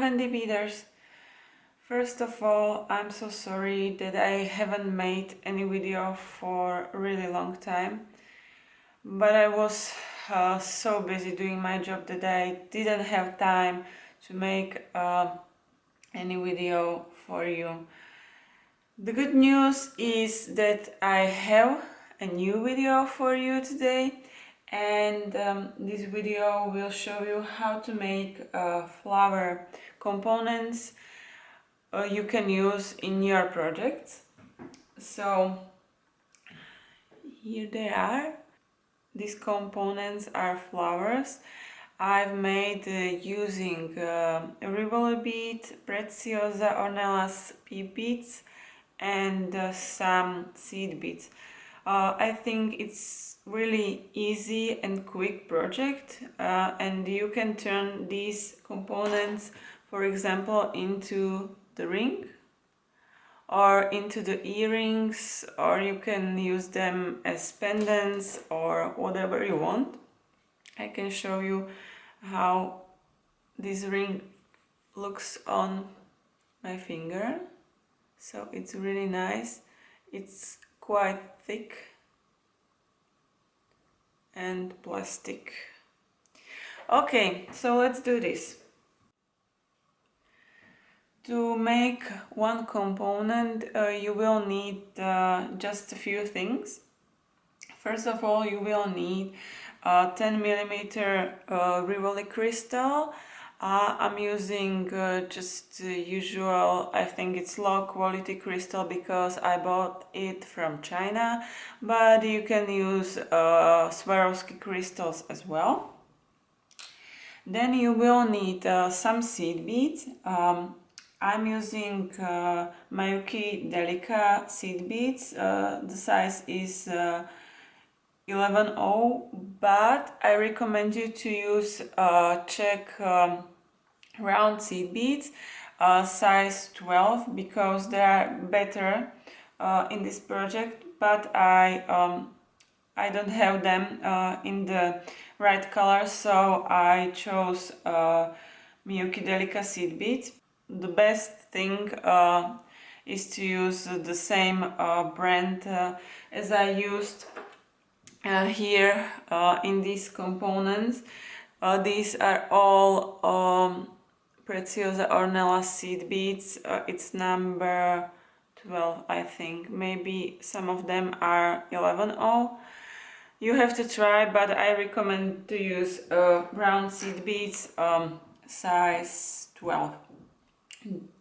handy beaders. First of all, I'm so sorry that I haven't made any video for a really long time, but I was so busy doing my job that I didn't have time to make any video for you. The good news is that I have a new video for you today, and this video will show you how to make flower components you can use in your projects. So here they are. These components are flowers I've made using Rivoli bead, PRECIOSA Pip beads, and some seed beads. I think it's really easy and quick project, and you can turn these components, for example, into the ring or into the earrings, or you can use them as pendants or whatever you want. I can show you how this ring looks on my finger. So it's really nice. It's quite thick and plastic. Okay, so let's do this. To make one component, you will need just a few things. First of all, you will need 10mm Rivoli crystal. I'm using just usual, I think it's low quality crystal because I bought it from China, but you can use Swarovski crystals as well. Then you will need some seed beads. I'm using Mayuki Delica seed beads. The size is 11.0, but I recommend you to use Czech round seed beads, size 12, because they are better in this project, but I don't have them in the right color, so I chose Mayuki Delica seed beads. The best thing is to use the same brand as I used here in these components. These are all Preciosa Ornella seed beads. It's number 12, I think. Maybe some of them are 11.0. You have to try, but I recommend to use round seed beads, size 12.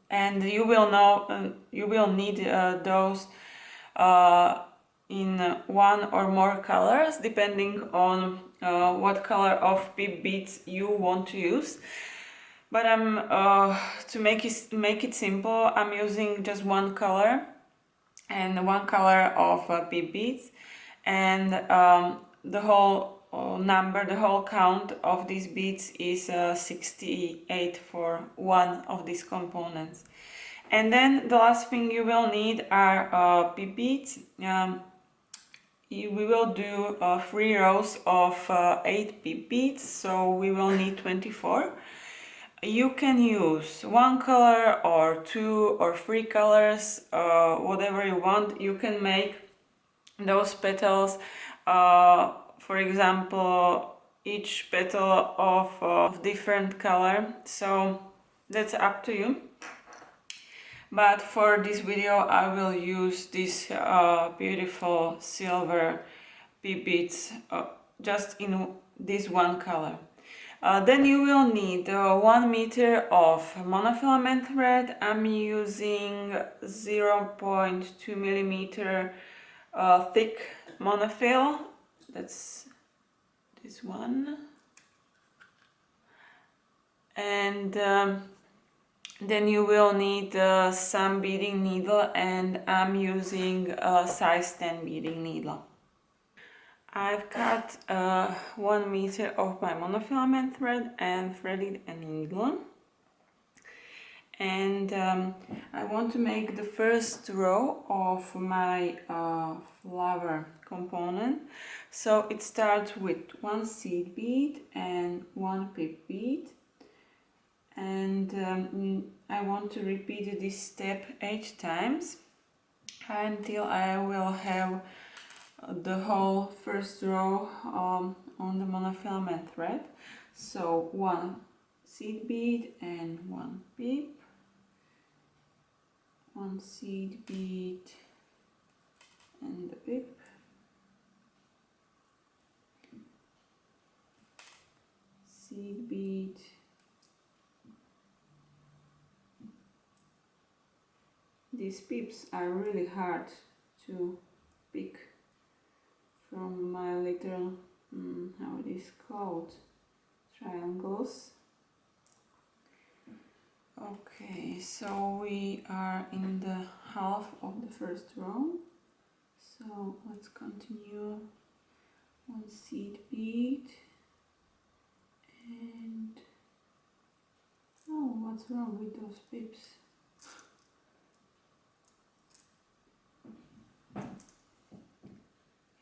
And you will need those in one or more colors, depending on what color of pip beads you want to use. But I'm to make it simple, I'm using just one color and one color of pip beads, and the whole the whole count of these beads is 68 for one of these components. And then the last thing you will need are pip beads. We will do 3 rows of 8 pip beads, so we will need 24. You can use one color or 2 or 3 colors, whatever you want. You can make those petals, for example, each petal of different color, so that's up to you. But for this video I will use these beautiful silver pip beads just in this one color. Then you will need 1 meter of monofilament thread. I'm using 0.2 millimeter thick monofil. That's this one. And then you will need some beading needle, and I'm using a size 10 beading needle. I've cut 1 meter of my monofilament thread and threaded a needle. And I want to make the first row of my flower component. So it starts with 1 seed bead and 1 pip bead. And and I want to repeat this step 8 times until I will have the whole first row on the monofilament thread. So 1 seed bead and 1 pip, 1 seed bead and the pip, seed bead, these pips are really hard to pick from my little, how it is called, triangles. Okay, so we are in the half of the first row, so let's continue. 1 seed bead and oh, what's wrong with those pips?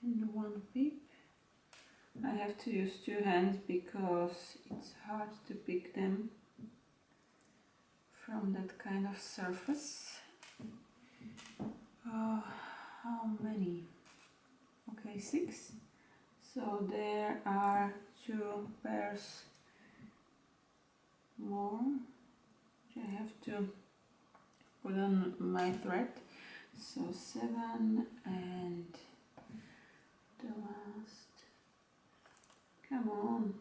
And 1 pip. I have to use 2 hands because it's hard to pick them from that kind of surface. How many? Okay, 6. So there are 2 pairs more which I have to put on my thread. So 7 and the last. Come on.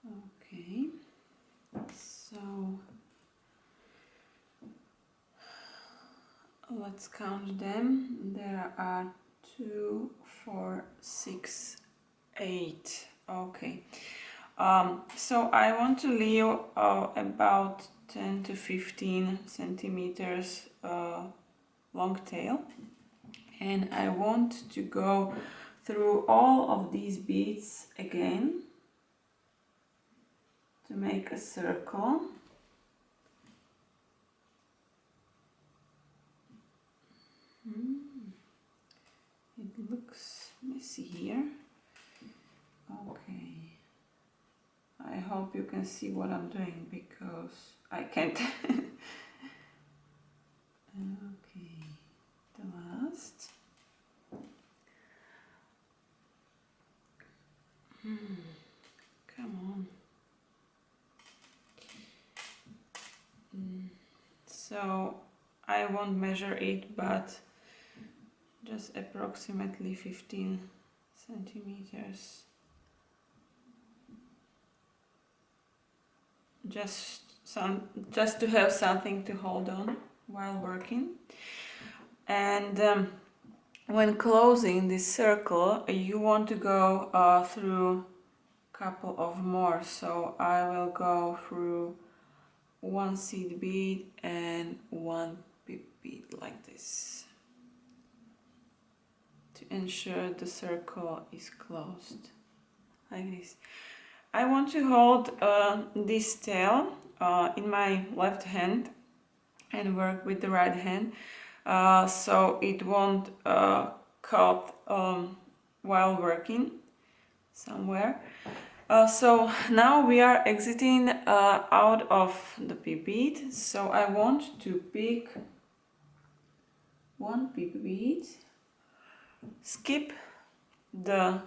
Okay. So let's count them. There are 2, 4, 6, 8. Okay. So I want to leave about 10 to 15 centimeters long tail, and I want to go through all of these beads again to make a circle. It looks messy here. Okay. I hope you can see what I'm doing because I can't. Okay, the last. Come on. So I won't measure it, but just approximately 15 centimeters. Just to have something to hold on while working. And when closing this circle, you want to go through a couple of more. So I will go through 1 seed bead and 1 pip bead like this to ensure the circle is closed like this. I want to hold this tail in my left hand and work with the right hand so it won't cut while working somewhere. So now we are exiting out of the pip bead, so I want to pick 1 pip bead, skip the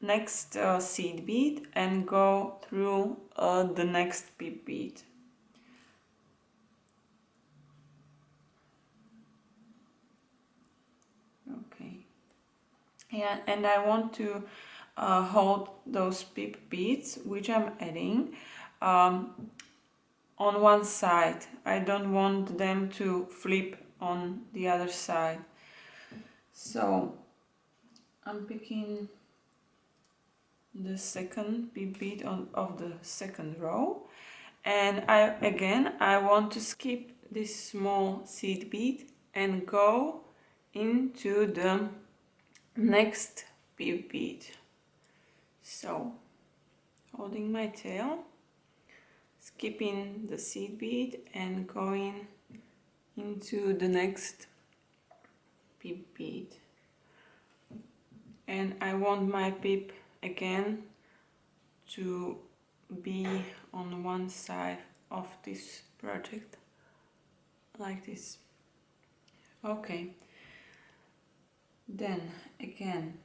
next seed bead and go through the next pip bead. Okay, yeah, and I want to hold those pip beads which I'm adding on one side. I don't want them to flip on the other side. So I'm picking the second pip bead of the second row, and I want to skip this small seed bead and go into the next pip bead. So holding my tail, skipping the seed bead and going into the next pip bead. And I want my pip again to be on one side of this project, like this. Okay, then again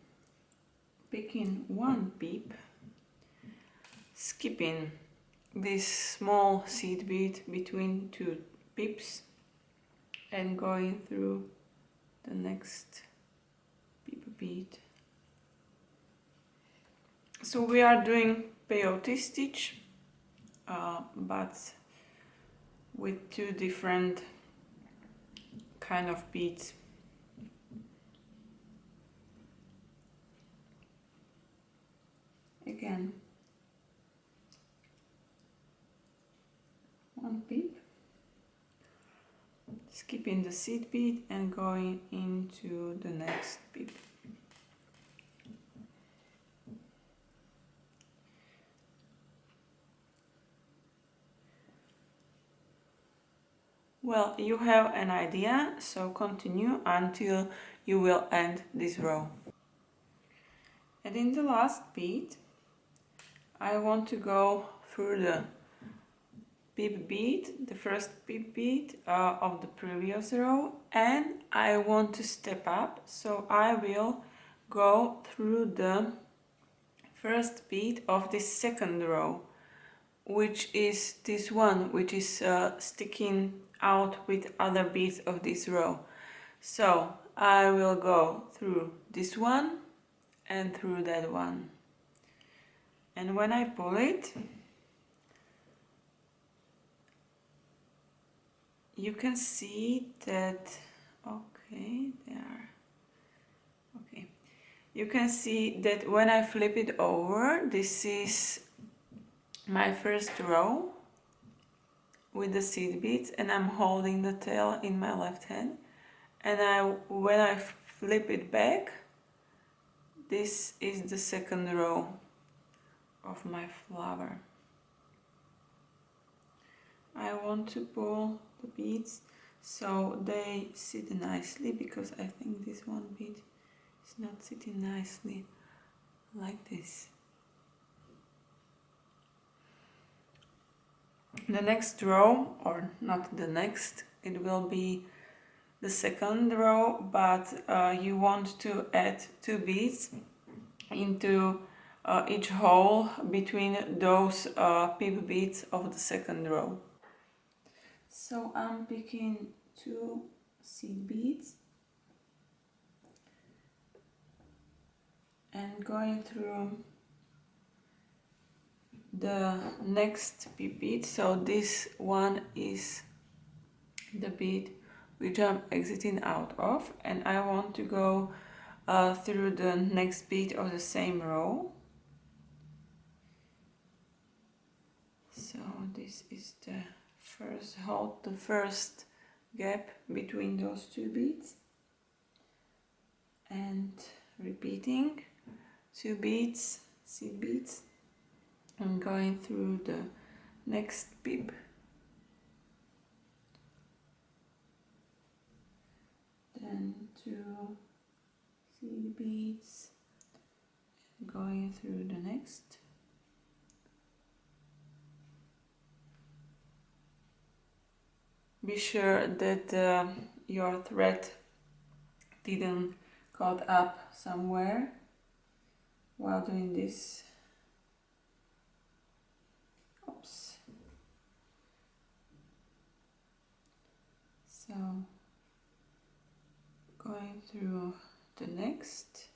picking one pip, skipping this small seed bead between two pips and going through the next pip bead. So we are doing peyote stitch, but with two different kind of beads. Again, one pip, skipping the seed bead and going into the next pip. Well, you have an idea, so continue until you will end this row. And in the last bead, I want to go through the pip bead, the first pip bead of the previous row, and I want to step up, so I will go through the first bead of the second row, which is this one, which is sticking out with other beads of this row. So I will go through this one and through that one, and when I pull it, you can see that, okay, there, okay, you can see that when I flip it over, this is my first row with the seed beads, and I'm holding the tail in my left hand, and when I flip it back, this is the second row of my flower. I want to pull the beads so they sit nicely, because I think this one bead is not sitting nicely like this. The next row, or not the next, it will be the second row, but you want to add two beads into each hole between those pip beads of the second row. So I'm picking two seed beads and going through the next pip bead. So this one is the bead which I'm exiting out of, and I want to go through the next bead of the same row. So this is the first hole, the first gap between those two beads, and repeating two beads, seed beads, and going through the next pip, then two seed beads, and going through the next. Be sure that your thread didn't caught up somewhere while doing this. Oops. So going through the next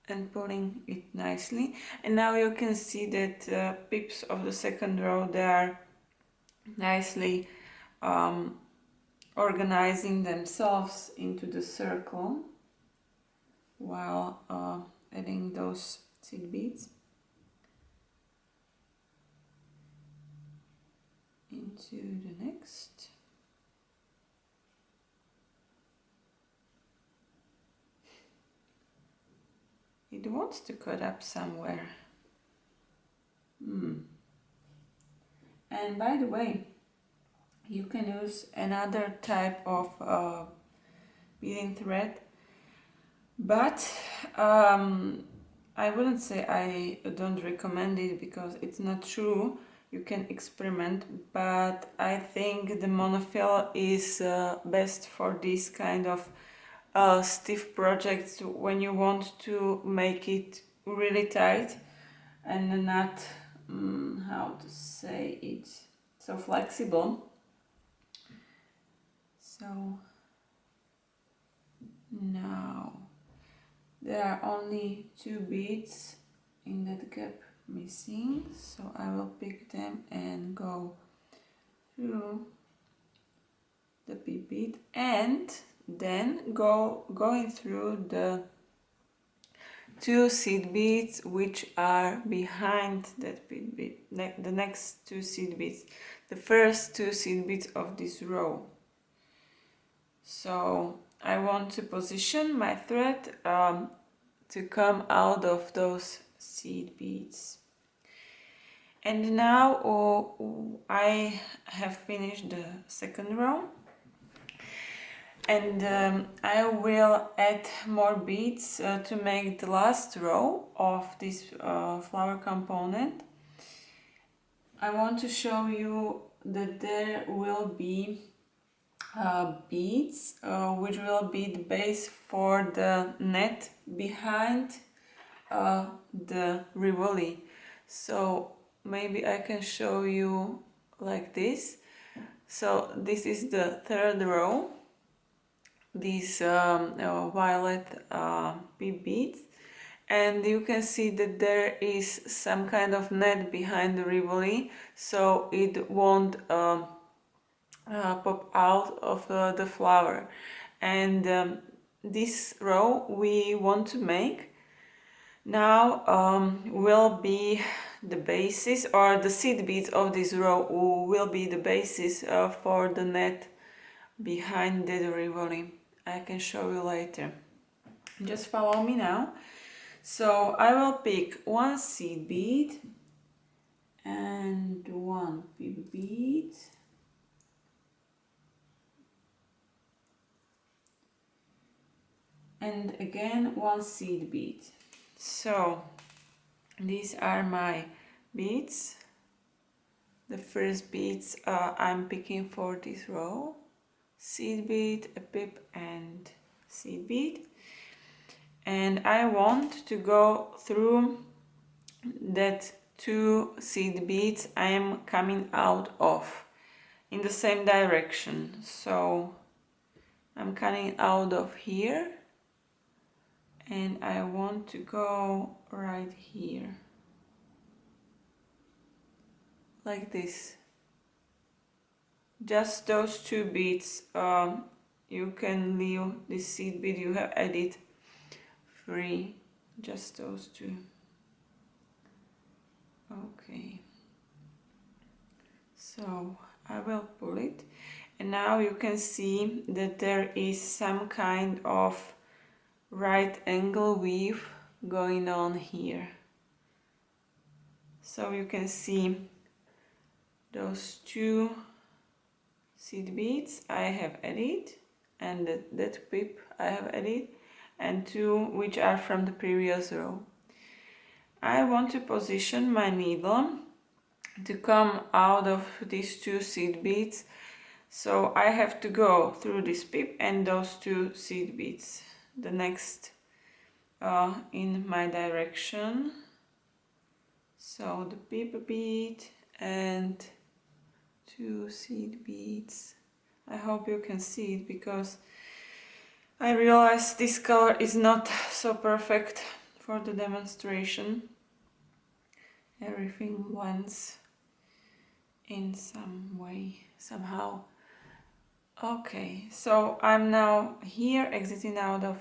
and pulling it nicely, and now you can see that pips of the second row, they are nicely organizing themselves into the circle while adding those seed beads into the next. It wants to cut up somewhere. And by the way, you can use another type of beading thread, but I wouldn't say I don't recommend it because it's not true. You can experiment, but I think the monofill is best for this kind of stiff projects when you want to make it really tight and not, how to say it, so flexible. So now there are only 2 beads in that gap missing, so I will pick them and go through the pip bead and then going through the 2 seed beads which are behind that pip bead, the next 2 seed beads, the first 2 seed beads of this row. So I want to position my thread to come out of those seed beads. And now I have finished the second row, and I will add more beads to make the last row of this flower component. I want to show you that there will be beads which will be the base for the net behind the Rivoli. So maybe I can show you like this. So this is the third row, these violet pip beads, and you can see that there is some kind of net behind the Rivoli, so it won't pop out of the flower. And this row we want to make now will be the basis, or the seed beads of this row will be the basis for the net behind the Rivoli. I can show you later. Just follow me now. So I will pick 1 seed bead and 1 pip bead. And again 1 seed bead. So these are my beads. The first beads I'm picking for this row: seed bead, a pip and seed bead. And I want to go through that 2 seed beads I am coming out of in the same direction. So I'm coming out of here and I want to go right here, like this. Just those 2 beads. You can leave this seed bead you have added free, just those 2. Okay, so I will pull it, and now you can see that there is some kind of right angle weave going on here. So you can see those 2 seed beads I have added, and that pip I have added, and 2 which are from the previous row. I want to position my needle to come out of these 2 seed beads, so I have to go through this pip and those 2 seed beads, the next in my direction. So the pip bead and 2 seed beads. I hope you can see it, because I realize this color is not so perfect for the demonstration. Everything blends in some way, somehow. Okay, so I'm now here exiting out of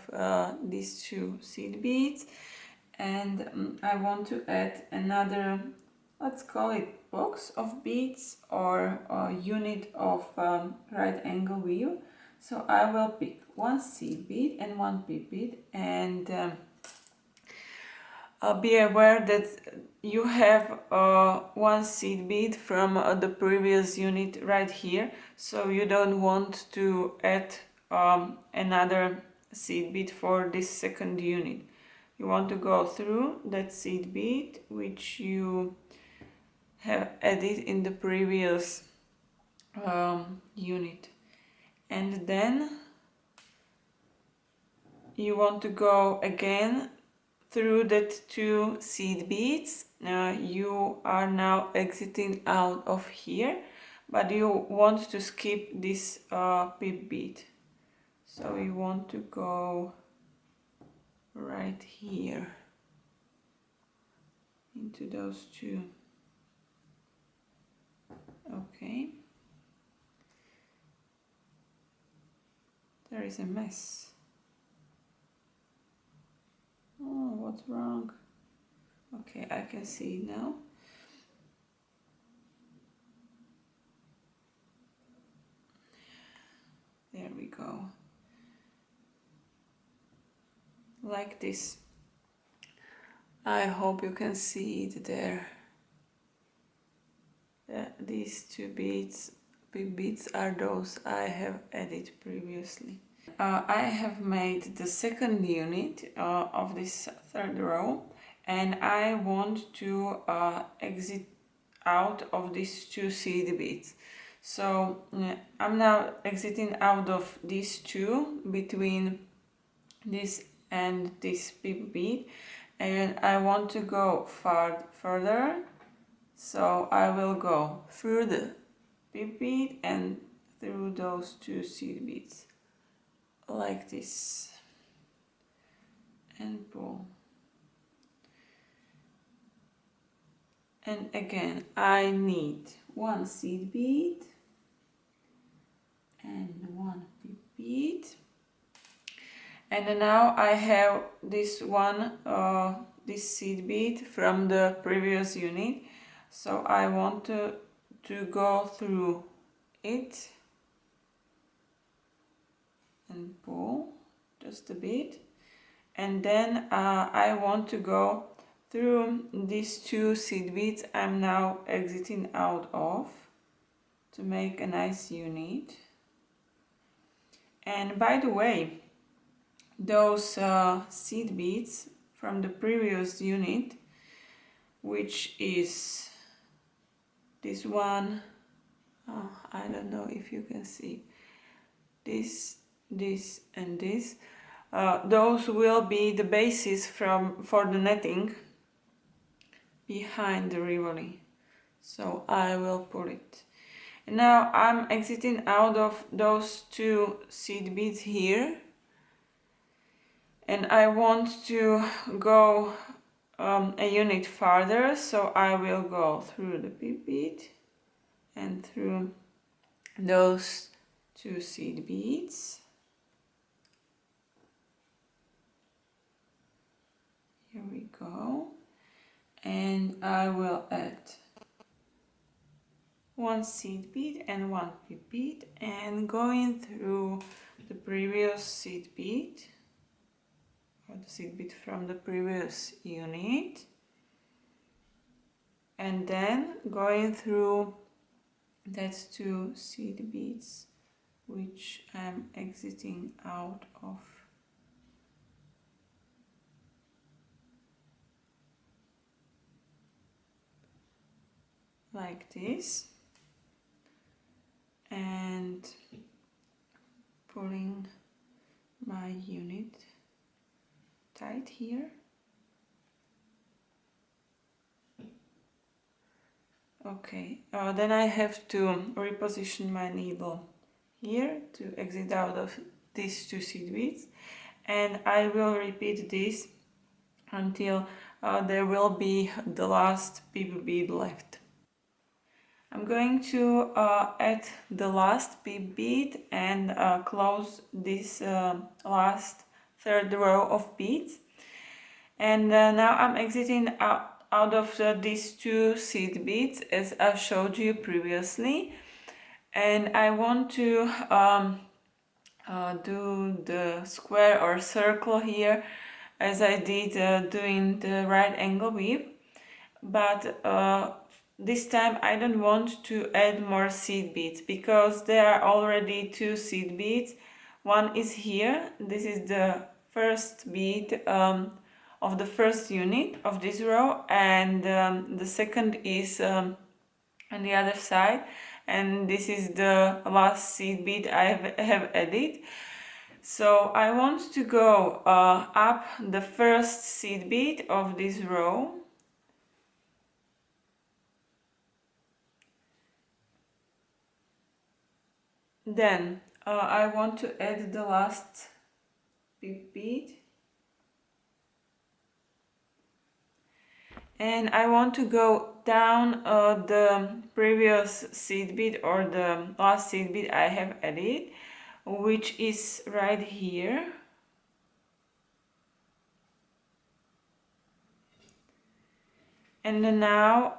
these 2 seed beads, and I want to add another, let's call it box of beads, or a unit of right angle weave. So I will pick 1 seed bead and 1 pip bead, and be aware that you have 1 seed bead from the previous unit right here, so you don't want to add another seed bead for this second unit. you want to go through that seed bead which you have added in the previous unit, and then you want to go again through that 2 seed beads. You are now exiting out of here, but you want to skip this pip bead, so you want to go right here into those 2. Okay, there is a mess. Oh, what's wrong? Okay, I can see it now. There we go. Like this. I hope you can see it there. These 2 beads, big beads, are those I have added previously. I have made the second unit of this 3rd row, and I want to exit out of these 2 seed beads. So I'm now exiting out of these 2 between this and this pip bead, and I want to go further, so I will go through the pip bead and through those 2 seed beads like this and pull. And again I need 1 seed bead and 1 pip bead, and now I have this one this seed bead from the previous unit, so I want to go through it and pull just a bit, and then I want to go through these 2 seed beads I'm now exiting out of to make a nice unit. And by the way, those seed beads from the previous unit, which is this one, I don't know if you can see, this and this, those will be the basis for the netting behind the Rivoli, so I will pull it. And now I'm exiting out of those 2 seed beads here, and I want to go a unit farther, so I will go through the pip bead and through those 2 seed beads. Here we go, and I will add 1 seed bead and 1 pip bead, and going through the previous seed bead, or the seed bead from the previous unit, and then going through that 2 seed beads which I'm exiting out of. Like this, and pulling my unit tight here. Okay, then I have to reposition my needle here to exit out of these 2 seed beads, and I will repeat this until there will be the last pip bead left. I'm going to add the last pip bead and close this last 3rd row of beads, and now I'm exiting out of these 2 seed beads as I showed you previously, and I want to do the square or circle here as I did doing the right angle weave, but this time I don't want to add more seed beads because there are already 2 seed beads. One is here, this is the first bead of the first unit of this row, and the second is on the other side, and this is the last seed bead I have added. So I want to go up the first seed bead of this row, then I want to add the last pip bead, and I want to go down the previous seed bead or the last seed bead I have added, which is right here. And now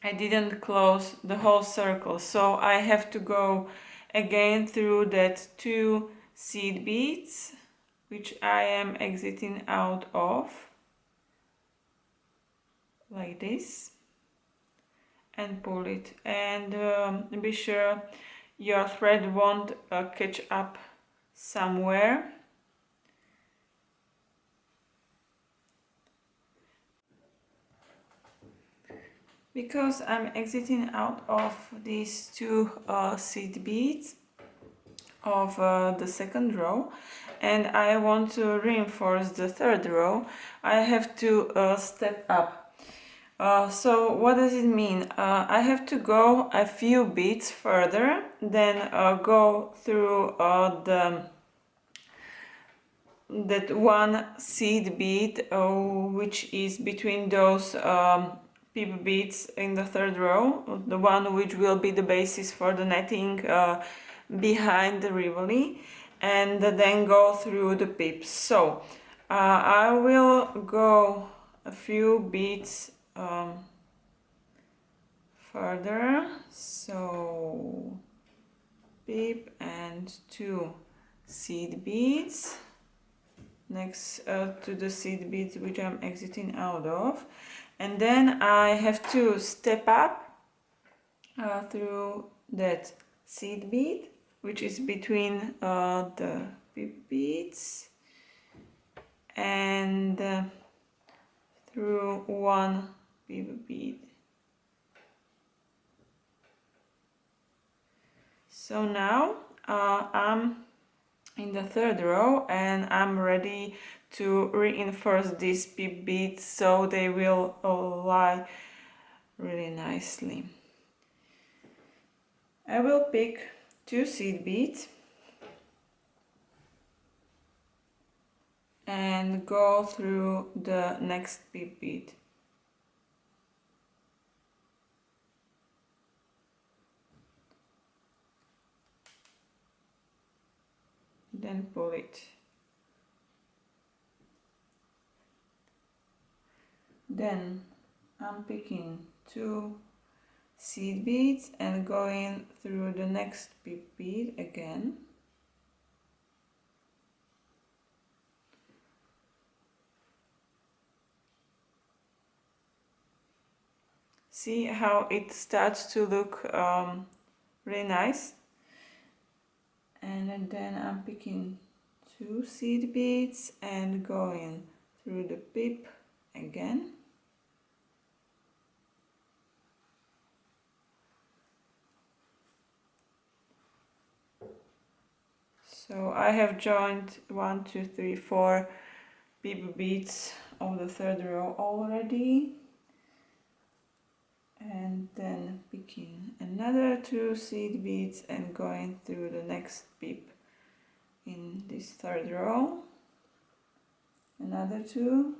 I didn't close the whole circle, so I have to go again through that 2 seed beads, which I am exiting out of, like this, and pull it. And be sure your thread won't catch up somewhere. Because I'm exiting out of these 2 seed beads of the second row, and I want to reinforce the third row, I have to step up. So what does it mean? I have to go a few beads further, then go through that 1 seed bead which is between those pip beads in the third row, the one which will be the basis for the netting behind the Rivoli, and then go through the pips. So I will go a few beads further, so pip and 2 seed beads next to the seed beads which I'm exiting out of, and then I have to step up through that seed bead which is between the pip beads, and through 1 pip bead. So now I'm in the third row and I'm ready to reinforce these pip beads so they will lie really nicely. I will pick 2 seed beads and go through the next pip bead. Then pull it. Then I'm picking 2 seed beads and going through the next pip bead again. See how it starts to look really nice? And then I'm picking 2 seed beads and going through the pip again. So I have joined 1, 2, 3, 4 pip beads of the third row already, and then picking another 2 seed beads and going through the next pip in this third row, another 2,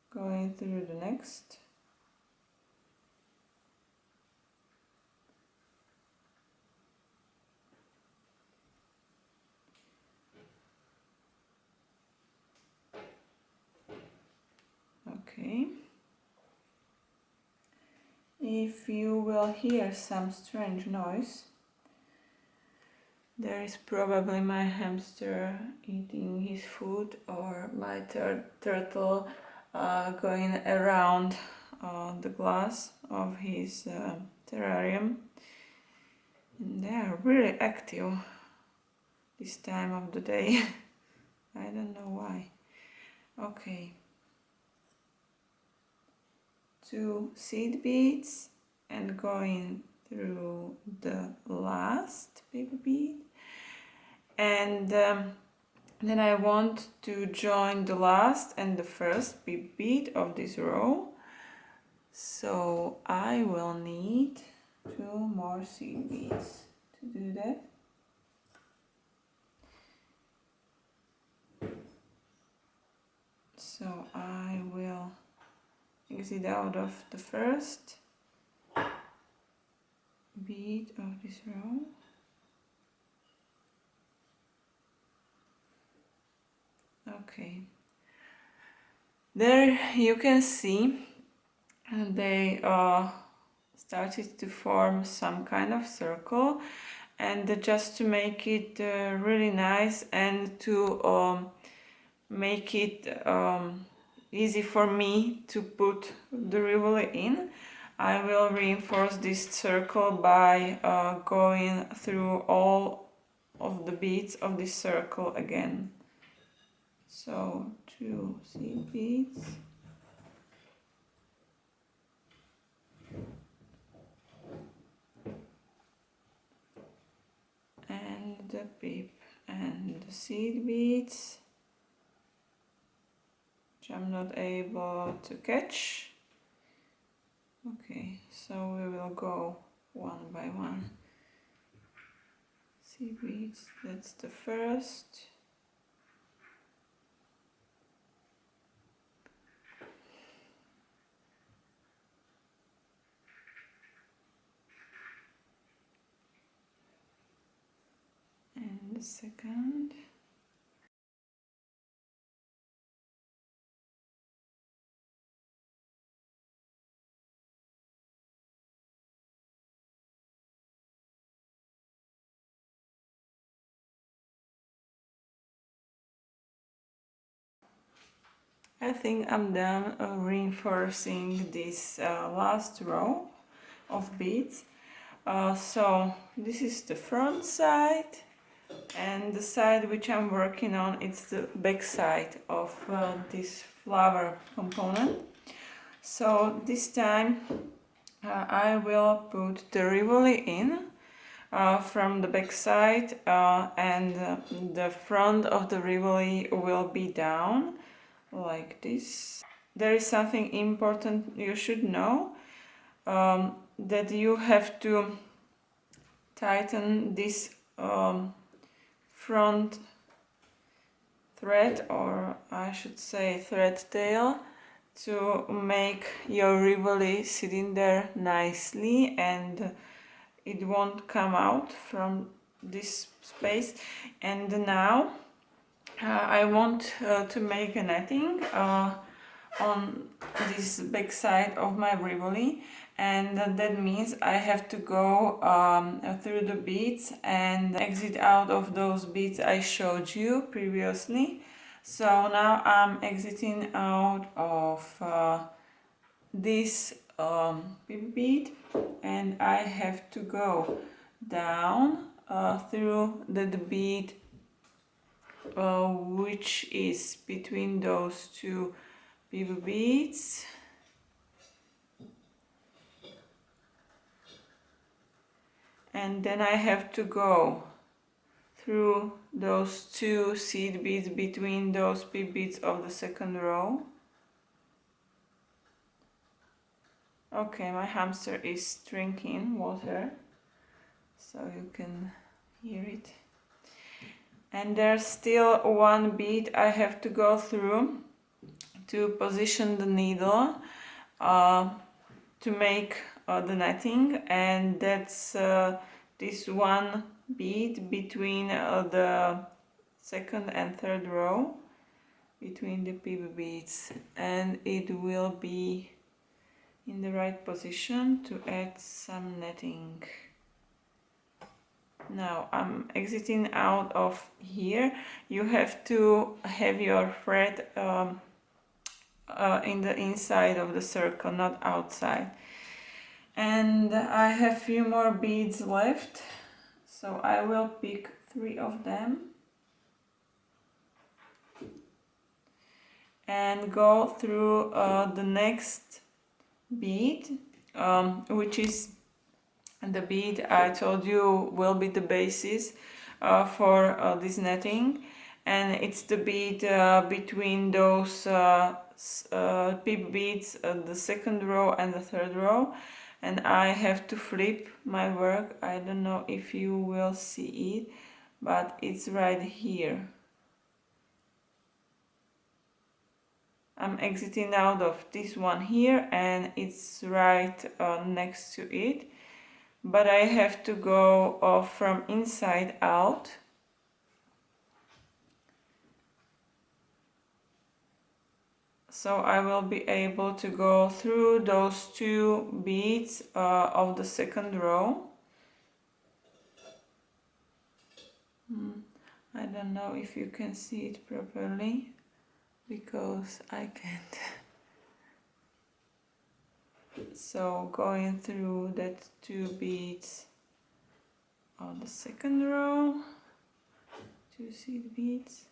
going through the next, okay. If you will hear some strange noise, there is probably my hamster eating his food or my turtle going around the glass of his terrarium. And they are really active, this time of the day. I don't know why. Okay, 2 seed beads and going through the last pip bead, and then I want to join the last and the first pip bead of this row, so I will need 2 more seed beads to do that. So I will exit out of the first bead of this row. Okay, there you can see they started to form some kind of circle, and just to make it really nice and to make it easy for me to put the Rivoli in, I will reinforce this circle by going through all of the beads of this circle again. So 2 seed beads, and the pip and the seed beads, which I'm not able to catch. Okay, so we will go one by one. Seed beads, that's the first. And the second. I think I'm done reinforcing this last row of beads. So this is the front side, and the side which I'm working on, it's the back side of this flower component. So this time I will put the Rivoli in from the back side, and the front of the Rivoli will be down like this. There is something important you should know, that you have to tighten this front thread, or I should say thread tail, to make your Rivoli sit in there nicely and it won't come out from this space. And now I want to make a netting on this back side of my Rivoli, and that means I have to go through the beads and exit out of those beads I showed you previously. So now I'm exiting out of this pip bead, and I have to go down through the bead which is between those 2 pip beads, and then I have to go through those 2 seed beads between those pip beads of the second row. Okay, my hamster is drinking water, so you can hear it. And there's still 1 bead I have to go through to position the needle to make the netting, and that's this 1 bead between the second and third row, between the pip beads, and it will be in the right position to add some netting. Now I'm exiting out of here. You have to have your thread in the inside of the circle, not outside. And I have few more beads left, so I will pick 3 of them and go through the next bead, which is the bead I told you will be the basis for this netting, and it's the bead between those pip beads, the second row and the third row, and I have to flip my work. I don't know if you will see it, but it's right here. I'm exiting out of this one here, and it's right next to it, but I have to go from inside out. So I will be able to go through those two beads of the second row. I don't know if you can see it properly, because I can't. So going through that two beads of the second row, two seed beads.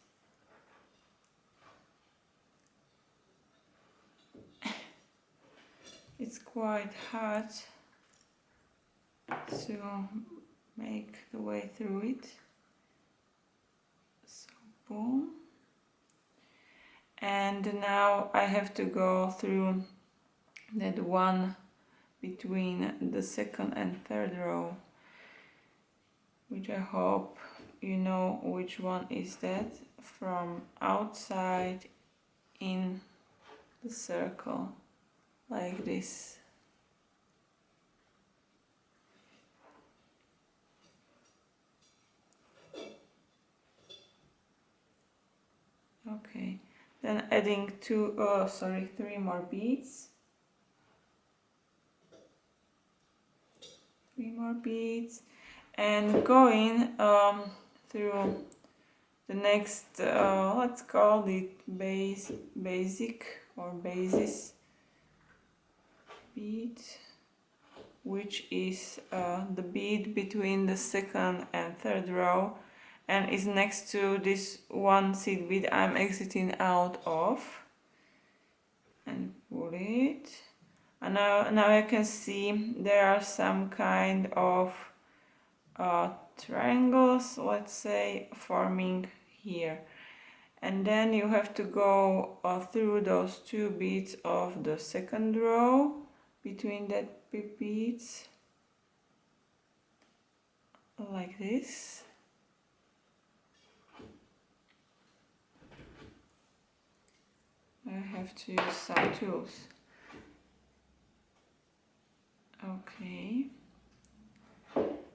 It's quite hard to make the way through it. So boom. And now I have to go through that one between the second and third row, which I hope you know which one is that, from outside in the circle, like this. Okay, then adding three more beads. Three more beads, and going through the next, let's call it basic or basis bead, which is the bead between the second and third row, and is next to this one seed bead I'm exiting out of, and pull it. And now I can see there are some kind of triangles, let's say, forming here. And then you have to go through those two beads of the second row between that pip beads, like this. I have to use some tools. Okay.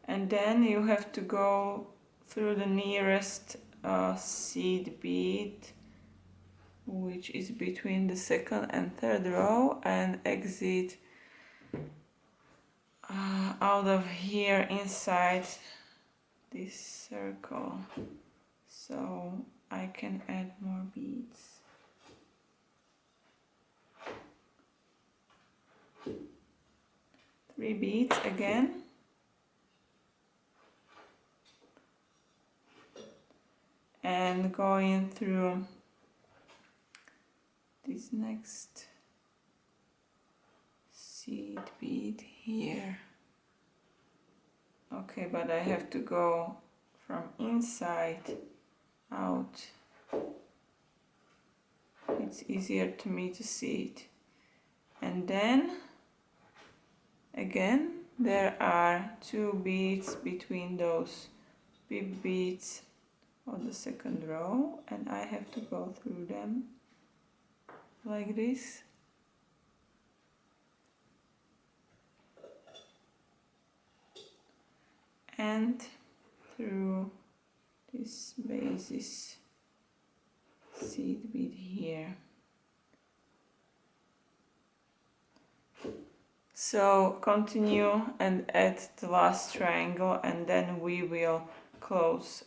And then you have to go through the nearest seed bead, which is between the second and third row, and exit out of here inside this circle, so I can add more beads. Three beads again. And going through this next seed bead here. Okay, but I have to go from inside out. It's easier to me to see it. And then again there are two beads between those pip beads of the second row, and I have to go through them like this. And through this basis seed bead here. So continue and add the last triangle, and then we will close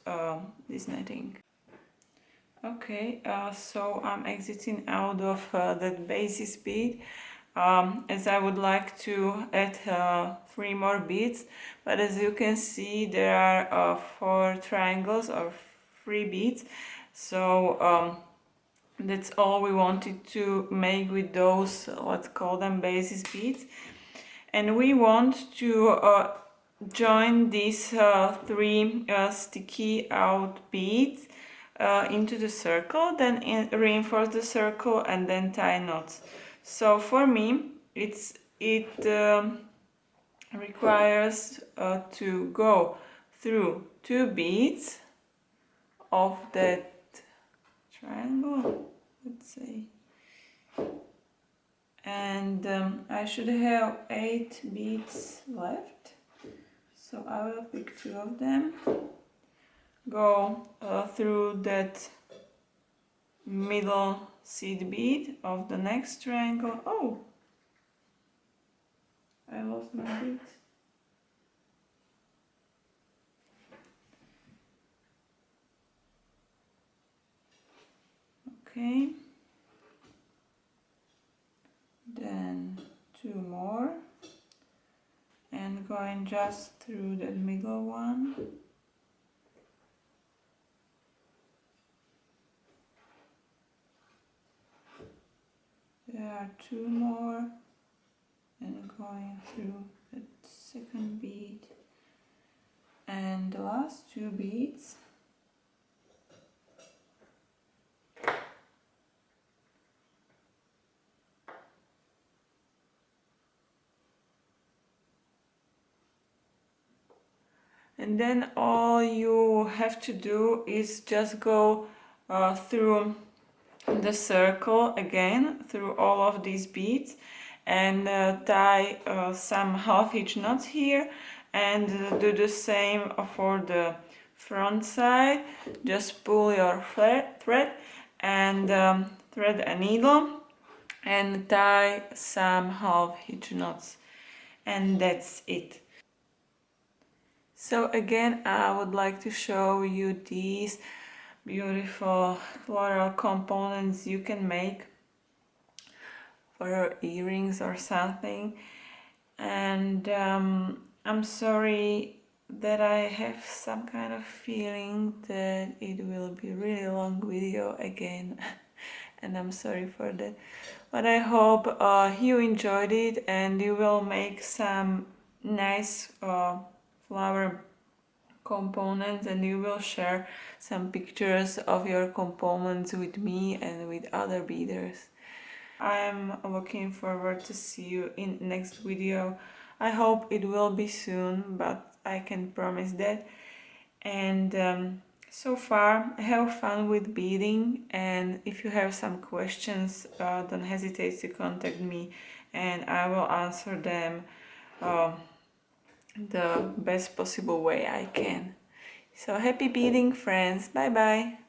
this netting. Okay, so I'm exiting out of that basis bead, as I would like to add 3 more beads, but as you can see there are 4 triangles or 3 beads, so That's all we wanted to make with those, let's call them basis beads. And we want to join these three sticky out beads into the circle, then reinforce the circle and then tie knots. So for me it requires to go through 2 beads of that triangle, let's say, and I should have 8 beads left, so I will pick 2 of them, go through that middle seed bead of the next triangle. Oh, I lost my bead. Okay, then 2 more and going just through the middle one. There are 2 more and going through the second bead and the last 2 beads. And then all you have to do is just go through the circle again, through all of these beads, and tie some half hitch knots here, and do the same for the front side. Just pull your thread and thread a needle and tie some half hitch knots, and that's it. So again, I would like to show you these beautiful floral components you can make for your earrings or something. And I'm sorry that I have some kind of feeling that it will be a really long video again. And I'm sorry for that, but I hope you enjoyed it and you will make some nice flower components, and you will share some pictures of your components with me and with other beaders. I'm looking forward to see you in next video. I hope it will be soon, but I can promise that. And so far, have fun with beading, and if you have some questions, don't hesitate to contact me and I will answer them the best possible way I can. So happy beading, friends. Bye bye.